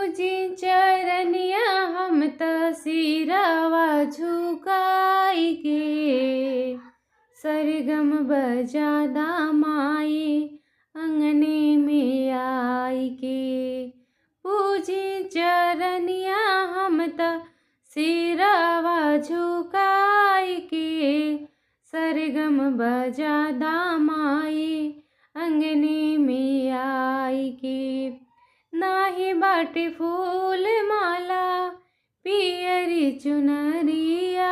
पूजी चरनिया हम त सिरवा झुकाई के, सरगम बजादा माई अंगने में आई के। पूजी चरनिया हम त सिरवा झुकाई के, सरगम बजादा माई अंगने में आई के। नाही बाटे फूल माला पियरी चुनरिया,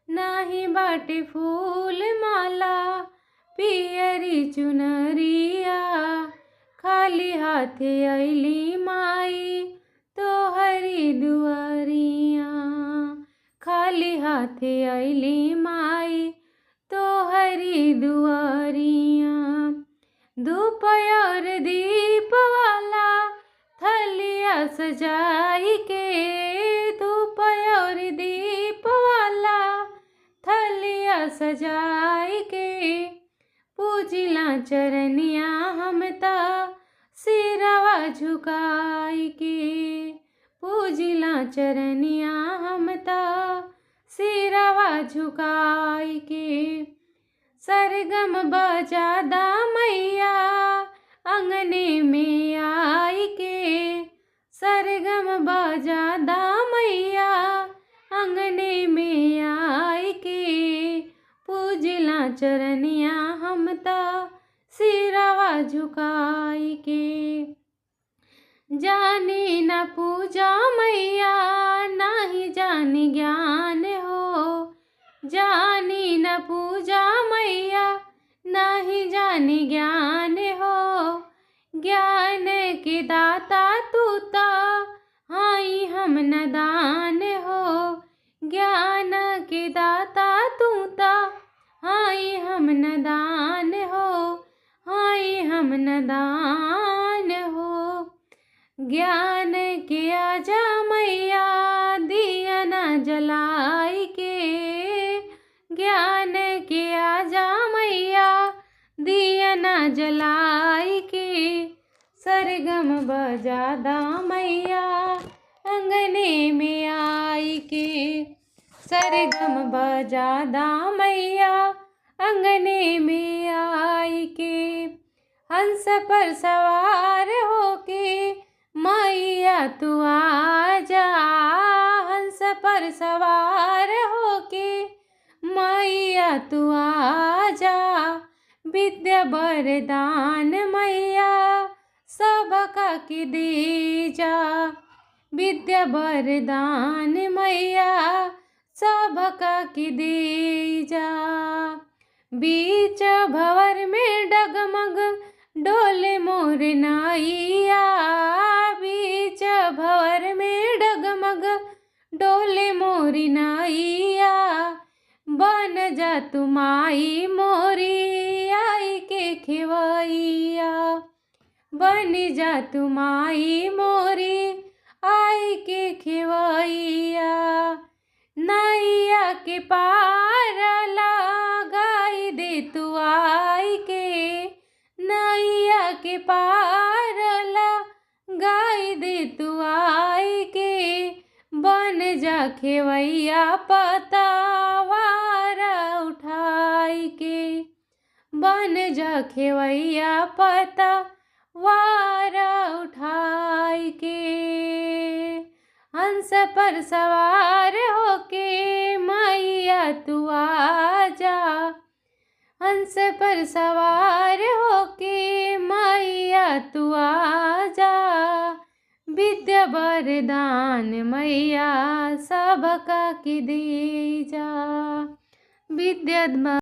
नाही बाटे फूल माला पियरी चुनरिया, खाली हाथे अइली माई तोहरी दुआरिया, खाली हाथे अइली माई तोहरी दुआरिया। धूप और दीप वाला थलिया सजाई के, धूप और दीप वाला थलिया सजाई के, पूजिला चरनिया हम ता सिरवा झुकाई के, पूजिला चरनिया हम ता सिरवा झुकाई के। सरगम बजादा मैया अंगने में आई के, सरगम बजादा मैया अंगने में आई के, पूजिला चरनिया हम ता सिरवा झुकाई के। जानी न पूजा मैया नाही जानी ज्ञान हो, जानी न पूजा मैया नाही जानी ज्ञान हो, ज्ञान के दाता तू ता हाई हम नदान हो, ज्ञान के दाता तू ता हाई हम नदान हो, हाई हम नदान हो। ज्ञान के आजा मैया दिया न जलाई के, ज्ञान के आजा मैया दिया न जलाई के, सरगम बजादा मैया अंगने में आई के, सरगम बजादा मैया अंगने में आई के। हंस पर सवार होके मैया तू आजा, हंस पर सवार होके मैया तू आजा, विद्या वरदान मैया सबका के दे जा, विद्या वरदान मैया सबका के दे जा। बीच भंवर में डगमग डोले मोर नाइया, बीच भंवर में डगमग डोले मोर नाइया, बन जा तू माई मोरी आई के खेवैया, बन जा तू माई मोरी आई के खेवैया। नैया के पार लगाई दे तू आई के, नैया के पार लगाई दे तू आई के, बन जा खेवैया पतावार उठाई के, बन जा खेवैया पतावार उठाई के। हंस पर सवार होके मैया तू आजा, हंस पर सवार होके मैया तू आजा, विद्या वरदान मैया सबका के दे जा, विद्या